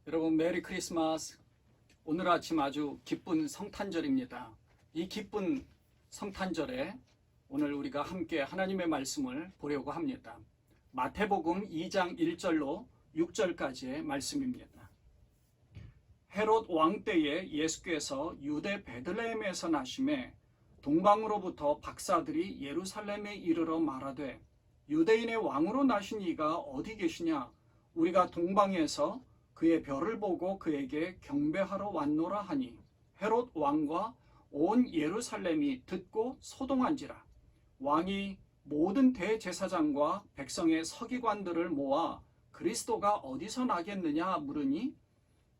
여러분 메리 크리스마스. 오늘 아침 아주 기쁜 성탄절입니다. 이 기쁜 성탄절에 오늘 우리가 함께 하나님의 말씀을 보려고 합니다. 마태복음 2장 1절로 6절까지의 말씀입니다. 헤롯 왕 때에 예수께서 유대 베들레헴에서 나심에 동방으로부터 박사들이 예루살렘에 이르러 말하되 유대인의 왕으로 나신 이가 어디 계시냐? 우리가 동방에서 그의 별을 보고 그에게 경배하러 왔노라 하니 헤롯 왕과 온 예루살렘이 듣고 소동한지라. 왕이 모든 대제사장과 백성의 서기관들을 모아 그리스도가 어디서 나겠느냐 물으니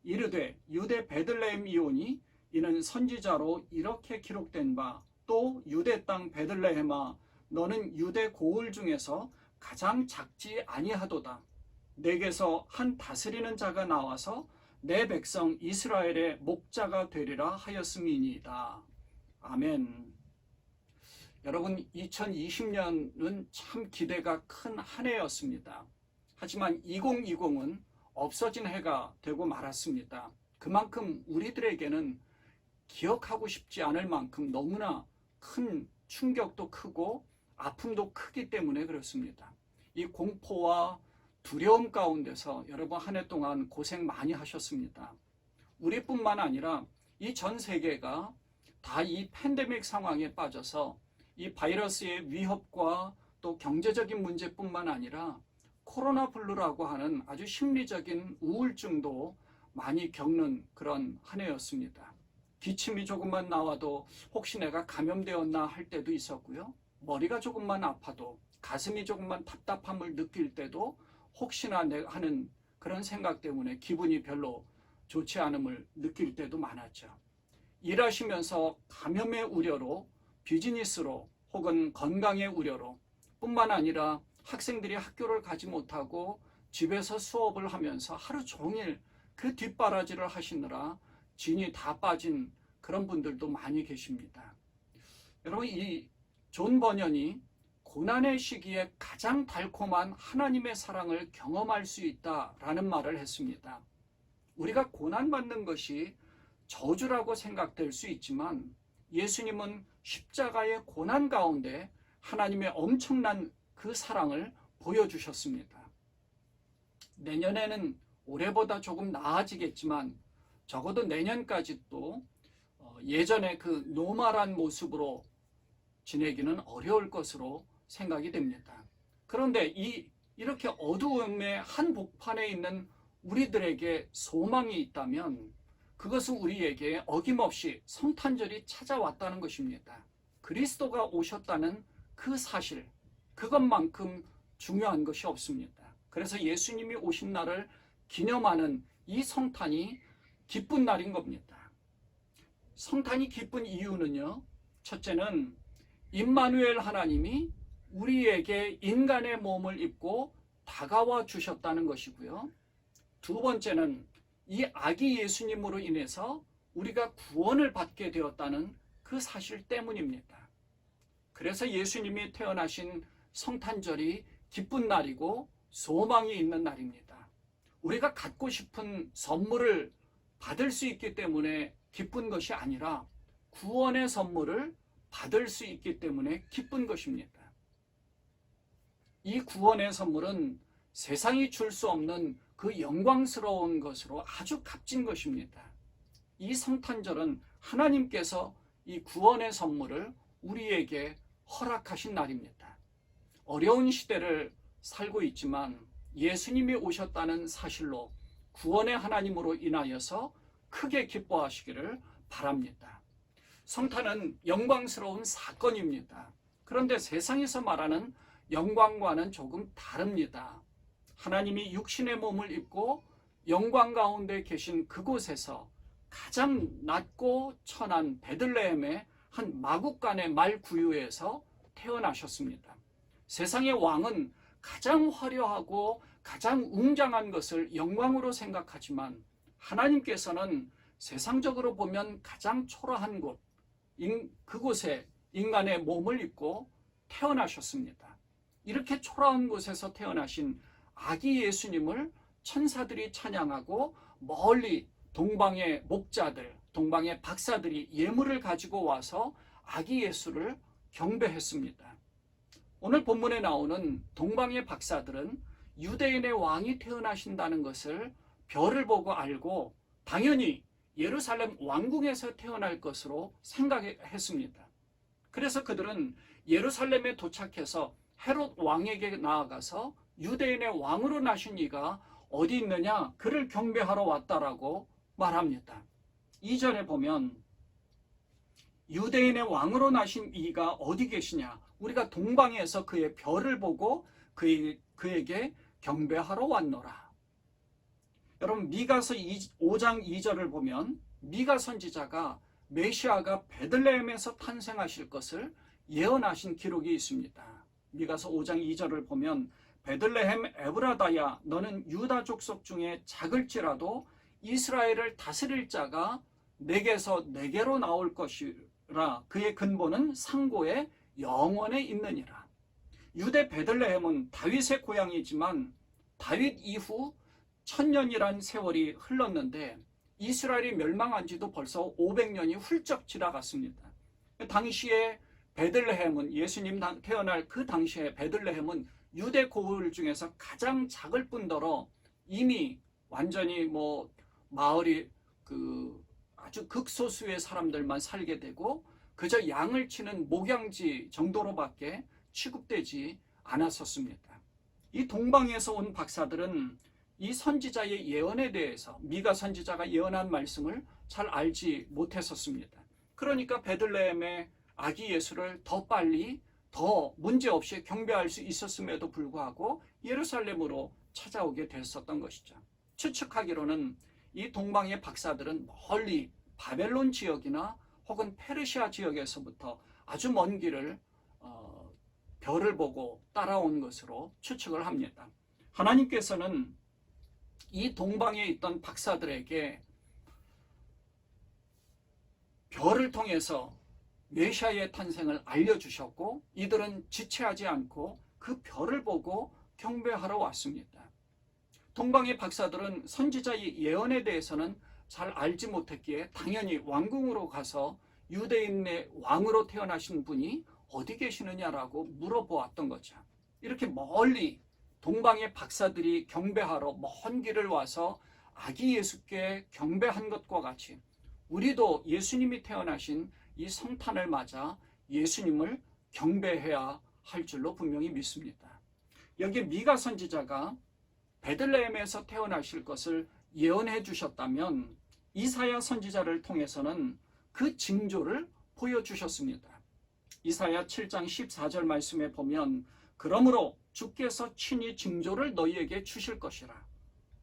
이르되 유대 베들레헴이오니 이는 선지자로 이렇게 기록된 바 또 유대 땅 베들레헴아 너는 유대 고을 중에서 가장 작지 아니하도다. 내게서 한 다스리는 자가 나와서 내 백성 이스라엘의 목자가 되리라 하였음이니이다. 아멘. 여러분, 2020년은 참 기대가 큰 한 해였습니다. 하지만 2020은 없어진 해가 되고 말았습니다. 그만큼 우리들에게는 기억하고 싶지 않을 만큼 너무나 큰 충격도 크고 아픔도 크기 때문에 그렇습니다. 이 공포와 두려움 가운데서 여러분 한 해 동안 고생 많이 하셨습니다. 우리뿐만 아니라 이 전 세계가 다 이 팬데믹 상황에 빠져서 이 바이러스의 위협과 또 경제적인 문제뿐만 아니라 코로나 블루라고 하는 아주 심리적인 우울증도 많이 겪는 그런 한 해였습니다. 기침이 조금만 나와도 혹시 내가 감염되었나 할 때도 있었고요. 머리가 조금만 아파도 가슴이 조금만 답답함을 느낄 때도 혹시나 내가 하는 그런 생각 때문에 기분이 별로 좋지 않음을 느낄 때도 많았죠. 일하시면서 감염의 우려로 비즈니스로 혹은 건강의 우려로 뿐만 아니라 학생들이 학교를 가지 못하고 집에서 수업을 하면서 하루 종일 그 뒷바라지를 하시느라 진이 다 빠진 그런 분들도 많이 계십니다. 여러분, 이 존 버년이 고난의 시기에 가장 달콤한 하나님의 사랑을 경험할 수 있다라는 말을 했습니다. 우리가 고난받는 것이 저주라고 생각될 수 있지만 예수님은 십자가의 고난 가운데 하나님의 엄청난 그 사랑을 보여주셨습니다. 내년에는 올해보다 조금 나아지겠지만 적어도 내년까지 또 예전의 그 노멀한 모습으로 지내기는 어려울 것으로 생각이 됩니다. 그런데 이렇게 어두움의 한복판에 있는 우리들에게 소망이 있다면 그것은 우리에게 어김없이 성탄절이 찾아왔다는 것입니다. 그리스도가 오셨다는 그 사실, 그것만큼 중요한 것이 없습니다. 그래서 예수님이 오신 날을 기념하는 이 성탄이 기쁜 날인 겁니다. 성탄이 기쁜 이유는요, 첫째는 임마누엘 하나님이 우리에게 인간의 몸을 입고 다가와 주셨다는 것이고요. 두 번째는 이 아기 예수님으로 인해서 우리가 구원을 받게 되었다는 그 사실 때문입니다. 그래서 예수님이 태어나신 성탄절이 기쁜 날이고 소망이 있는 날입니다. 우리가 갖고 싶은 선물을 받을 수 있기 때문에 기쁜 것이 아니라 구원의 선물을 받을 수 있기 때문에 기쁜 것입니다. 이 구원의 선물은 세상이 줄 수 없는 그 영광스러운 것으로 아주 값진 것입니다. 이 성탄절은 하나님께서 이 구원의 선물을 우리에게 허락하신 날입니다. 어려운 시대를 살고 있지만 예수님이 오셨다는 사실로 구원의 하나님으로 인하여서 크게 기뻐하시기를 바랍니다. 성탄은 영광스러운 사건입니다. 그런데 세상에서 말하는 영광과는 조금 다릅니다. 하나님이 육신의 몸을 입고 영광 가운데 계신 그곳에서 가장 낮고 천한 베들레헴의 한 마구간의 말구유에서 태어나셨습니다. 세상의 왕은 가장 화려하고 가장 웅장한 것을 영광으로 생각하지만 하나님께서는 세상적으로 보면 가장 초라한 곳, 그곳에 인간의 몸을 입고 태어나셨습니다. 이렇게 초라한 곳에서 태어나신 아기 예수님을 천사들이 찬양하고 멀리 동방의 목자들, 동방의 박사들이 예물을 가지고 와서 아기 예수를 경배했습니다. 오늘 본문에 나오는 동방의 박사들은 유대인의 왕이 태어나신다는 것을 별을 보고 알고 당연히 예루살렘 왕궁에서 태어날 것으로 생각했습니다. 그래서 그들은 예루살렘에 도착해서 헤롯 왕에게 나아가서 유대인의 왕으로 나신 이가 어디 있느냐, 그를 경배하러 왔다라고 말합니다. 이전에 보면 유대인의 왕으로 나신 이가 어디 계시냐, 우리가 동방에서 그의 별을 보고 그에게 경배하러 왔노라. 여러분, 미가서 5장 2절을 보면 미가 선지자가 메시아가 베들레헴에서 탄생하실 것을 예언하신 기록이 있습니다. 미가서 5장 2절을 보면 베들레헴 에브라다야, 너는 유다 족속 중에 작을지라도 이스라엘을 다스릴 자가 내게서 내게로 나올 것이라. 그의 근본은 상고의 영원에 있느니라. 유대 베들레헴은 다윗의 고향이지만 다윗 이후 1000년이란 세월이 흘렀는데 이스라엘이 멸망한 지도 벌써 500년이 훌쩍 지나갔습니다. 당시에 베들레헴은, 예수님 태어날 그 당시에 베들레헴은 유대 고을 중에서 가장 작을 뿐더러 이미 완전히 마을이 아주 극소수의 사람들만 살게 되고 그저 양을 치는 목양지 정도로밖에 취급되지 않았었습니다. 이 동방에서 온 박사들은 이 선지자의 예언에 대해서, 미가 선지자가 예언한 말씀을 잘 알지 못했었습니다. 그러니까 베들레헴의 아기 예수를 더 빨리, 더 문제없이 경배할 수 있었음에도 불구하고 예루살렘으로 찾아오게 됐었던 것이죠. 추측하기로는 이 동방의 박사들은 멀리 바벨론 지역이나 혹은 페르시아 지역에서부터 아주 먼 길을 별을 보고 따라온 것으로 추측을 합니다. 하나님께서는 이 동방에 있던 박사들에게 별을 통해서 메시아의 탄생을 알려주셨고 이들은 지체하지 않고 그 별을 보고 경배하러 왔습니다. 동방의 박사들은 선지자의 예언에 대해서는 잘 알지 못했기에 당연히 왕궁으로 가서 유대인의 왕으로 태어나신 분이 어디 계시느냐라고 물어보았던 거죠. 이렇게 멀리 동방의 박사들이 경배하러 먼 길을 와서 아기 예수께 경배한 것과 같이 우리도 예수님이 태어나신 이 성탄을 맞아 예수님을 경배해야 할 줄로 분명히 믿습니다. 여기 미가 선지자가 베들레헴에서 태어나실 것을 예언해 주셨다면 이사야 선지자를 통해서는 그 징조를 보여주셨습니다. 이사야 7장 14절 말씀에 보면 그러므로 주께서 친히 징조를 너희에게 주실 것이라.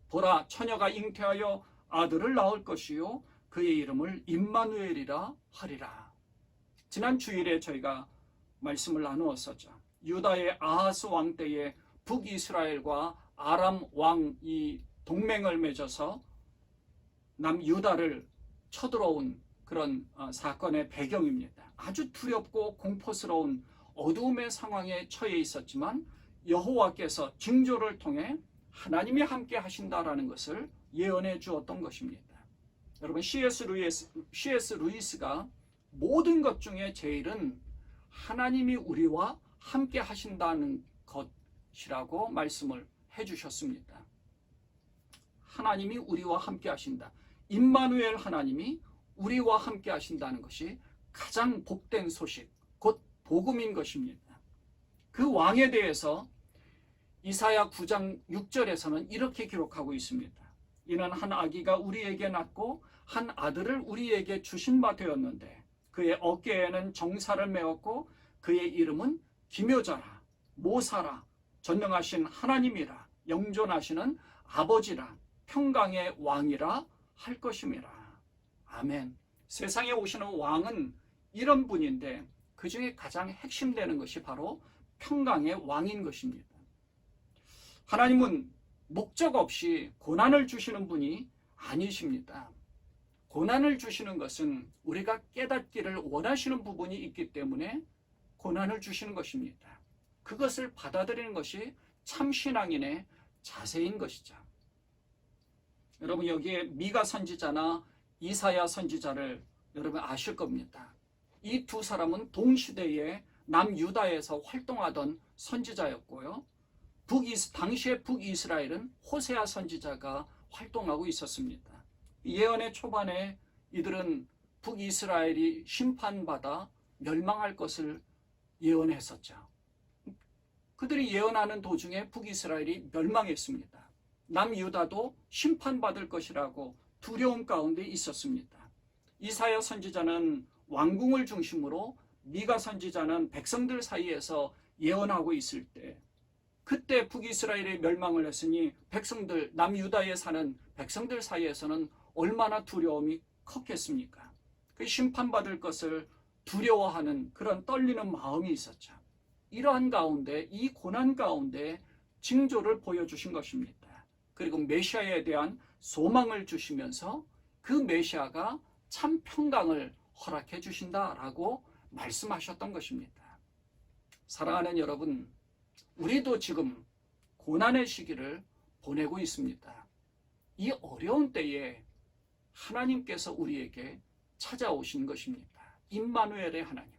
보라, 처녀가 잉태하여 아들을 낳을 것이요 그의 이름을 임마누엘이라 하리라. 지난 주일에 저희가 말씀을 나누었었죠. 유다의 아하스 왕 때에 북이스라엘과 아람 왕이 동맹을 맺어서 남유다를 쳐들어온 그런 사건의 배경입니다. 아주 두렵고 공포스러운 어두움의 상황에 처해 있었지만 여호와께서 징조를 통해 하나님이 함께 하신다라는 것을 예언해 주었던 것입니다. 여러분, C.S. 루이스가 모든 것 중에 제일은 하나님이 우리와 함께 하신다는 것이라고 말씀을 해주셨습니다. 하나님이 우리와 함께 하신다. 임마누엘 하나님이 우리와 함께 하신다는 것이 가장 복된 소식, 곧 복음인 것입니다. 그 왕에 대해서 이사야 9장 6절에서는 이렇게 기록하고 있습니다. 이는 한 아기가 우리에게 낳고 한 아들을 우리에게 주신 바 되었는데 그의 어깨에는 정사를 메었고 그의 이름은 기묘자라, 모사라, 전능하신 하나님이라, 영존하시는 아버지라, 평강의 왕이라 할 것임이라. 아멘. 세상에 오시는 왕은 이런 분인데 그 중에 가장 핵심되는 것이 바로 평강의 왕인 것입니다. 하나님은 목적 없이 고난을 주시는 분이 아니십니다. 고난을 주시는 것은 우리가 깨닫기를 원하시는 부분이 있기 때문에 고난을 주시는 것입니다. 그것을 받아들이는 것이 참 신앙인의 자세인 것이죠. 여러분 여기에 미가 선지자나 이사야 선지자를 여러분 아실 겁니다. 이 두 사람은 동시대에 남유다에서 활동하던 선지자였고요. 당시의 북이스라엘은 호세아 선지자가 활동하고 있었습니다. 예언의 초반에 이들은 북이스라엘이 심판받아 멸망할 것을 예언했었죠. 그들이 예언하는 도중에 북이스라엘이 멸망했습니다. 남유다도 심판받을 것이라고 두려움 가운데 있었습니다. 이사야 선지자는 왕궁을 중심으로, 미가 선지자는 백성들 사이에서 예언하고 있을 때, 그때 북이스라엘이 멸망을 했으니 백성들, 남유다에 사는 백성들 사이에서는 얼마나 두려움이 컸겠습니까? 그 심판받을 것을 두려워하는 그런 떨리는 마음이 있었죠. 이러한 가운데, 이 고난 가운데 징조를 보여주신 것입니다. 그리고 메시아에 대한 소망을 주시면서 그 메시아가 참 평강을 허락해 주신다라고 말씀하셨던 것입니다. 사랑하는 여러분, 우리도 지금 고난의 시기를 보내고 있습니다. 이 어려운 때에 하나님께서 우리에게 찾아오신 것입니다. 임마누엘의 하나님.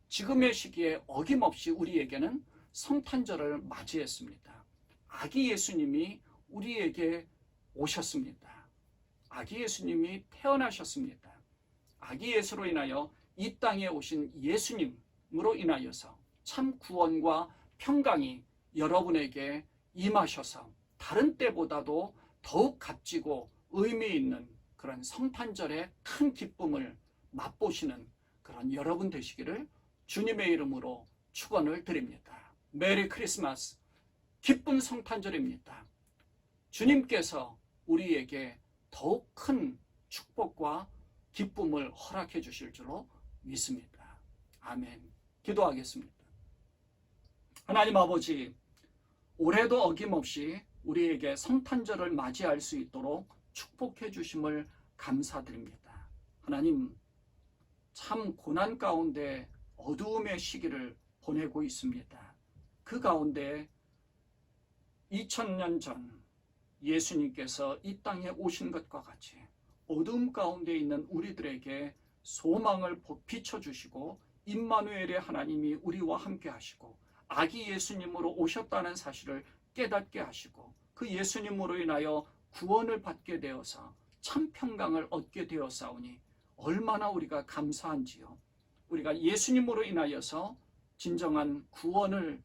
지금의 시기에 어김없이 우리에게는 성탄절을 맞이했습니다. 아기 예수님이 우리에게 오셨습니다. 아기 예수님이 태어나셨습니다. 아기 예수로 인하여 이 땅에 오신 예수님으로 인하여서 참 구원과 평강이 여러분에게 임하셔서 다른 때보다도 더욱 값지고 의미 있는 그런 성탄절의 큰 기쁨을 맛보시는 그런 여러분 되시기를 주님의 이름으로 축원을 드립니다. 메리 크리스마스, 기쁜 성탄절입니다. 주님께서 우리에게 더욱 큰 축복과 기쁨을 허락해 주실 줄로 믿습니다. 아멘. 기도하겠습니다. 하나님 아버지, 올해도 어김없이 우리에게 성탄절을 맞이할 수 있도록 축복해 주심을 감사드립니다. 하나님, 참 고난 가운데 어두움의 시기를 보내고 있습니다. 그 가운데 2000년 전 예수님께서 이 땅에 오신 것과 같이 어두움 가운데 있는 우리들에게 소망을 비춰주시고 임마누엘의 하나님이 우리와 함께 하시고 아기 예수님으로 오셨다는 사실을 깨닫게 하시고 그 예수님으로 인하여 구원을 받게 되어서 참 평강을 얻게 되었사오니 얼마나 우리가 감사한지요. 우리가 예수님으로 인하여서 진정한 구원을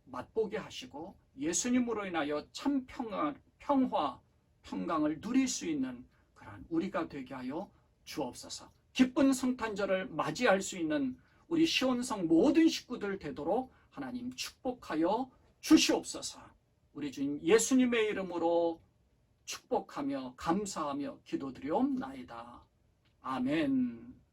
맛보게 하시고 예수님으로 인하여 참 평화, 평강을 누릴 수 있는 그런 우리가 되게 하여 주옵소서. 기쁜 성탄절을 맞이할 수 있는 우리 시온성 모든 식구들 되도록 하나님 축복하여 주시옵소서. 우리 주님 예수님의 이름으로 축복하며 감사하며 기도드리옵나이다. 아멘.